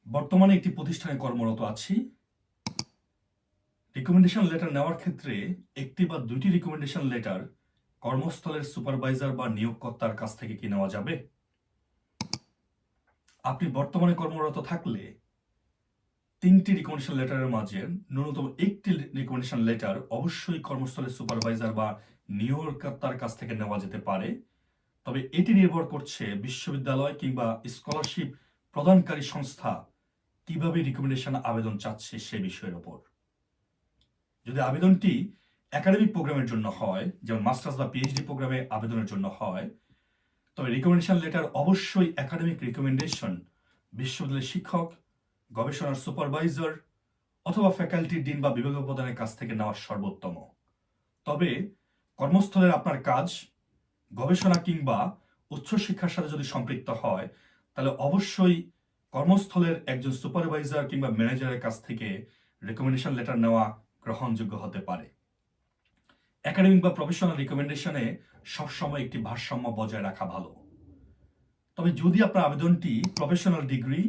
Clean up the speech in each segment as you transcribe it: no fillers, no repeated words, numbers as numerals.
বর্তমানে একটি প্রতিষ্ঠানে কর্মরত আছি। রিকমেন্ডেশন লেটার নেওয়ার ক্ষেত্রে একটি বা দুইটি রিকমেন্ডেশন লেটার কর্মস্থলের সুপারভাইজার বা নিয়োগকর্তার কাছ থেকে কি নেওয়া যাবে? আপনি বর্তমানে কর্মরত থাকলে ৩টি রিকমেন্ডেশন লেটারের মাঝে ন্যূনতম একটি রিকমেন্ডেশন লেটার অবশ্যই কর্মস্থলের সুপারভাইজার বা নিয়োগকর্তার কাছ থেকে নেওয়া যেতে পারে। তবে এটি নির্ভর করছে বিশ্ববিদ্যালয় কিংবা স্কলারশিপ প্রদানকারী সংস্থা কিভাবে রিকমেন্ডেশন আবেদন চাচ্ছে সে বিষয়ের উপর। যদি আবেদনটি একাডেমিক প্রোগ্রামের জন্য হয়, যেমন মাস্টার্স বা পিএইচডি প্রোগ্রামে আবেদনের জন্য হয়, তবে রিকমেন্ডেশন লেটার অবশ্যই একাডেমিক রিকমেন্ডেশন বিশ্ববিদ্যালয়ের শিক্ষক, গবেষণার সুপারভাইজার অথবা ফ্যাকাল্টি ডিন বা বিভাগীয় প্রধানের কাছ থেকে নেওয়া সর্বোত্তম। তবে কর্মস্থলের আপনার কাজ গবেষণা কিংবা উচ্চশিক্ষার সাথে যদি সম্পৃক্ত হয়, তাহলে অবশ্যই কর্মস্থলের একজন সুপারভাইজার কিংবা ম্যানেজারের কাছ থেকে রেকমেন্ডেশন লেটার নেওয়া গ্রহণযোগ্য হতে পারে। একাডেমিক বা প্রফেশনাল রিকমেন্ডেশনে সবসময় একটি ভারসাম্য বজায় রাখা ভালো। তবে যদি আপনার আবেদনটি প্রফেশনাল ডিগ্রি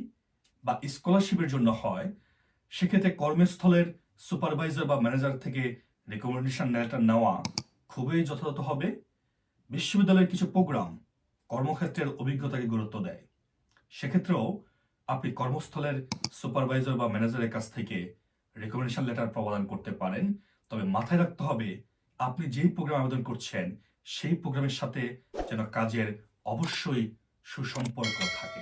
বা স্কলারশিপের জন্য হয়, সেক্ষেত্রে কর্মস্থলের সুপারভাইজার বা ম্যানেজার থেকে রেকমেন্ডেশন লেটার নেওয়া খুবই যথাযথ হবে। বিশ্ববিদ্যালয়ের কিছু প্রোগ্রাম কর্মক্ষেত্রের অভিজ্ঞতাকে গুরুত্ব দেয়। সেক্ষেত্রেও আপনি কর্মস্থলের সুপারভাইজার বা ম্যানেজারের কাছ থেকে রেকমেন্ডেশন লেটার প্রদান করতে পারেন। তবে মাথায় রাখতে হবে, আপনি যেই প্রোগ্রাম আবেদন করছেন সেই প্রোগ্রামের সাথে যেন কাজের অবশ্যই সুসম্পর্ক থাকে।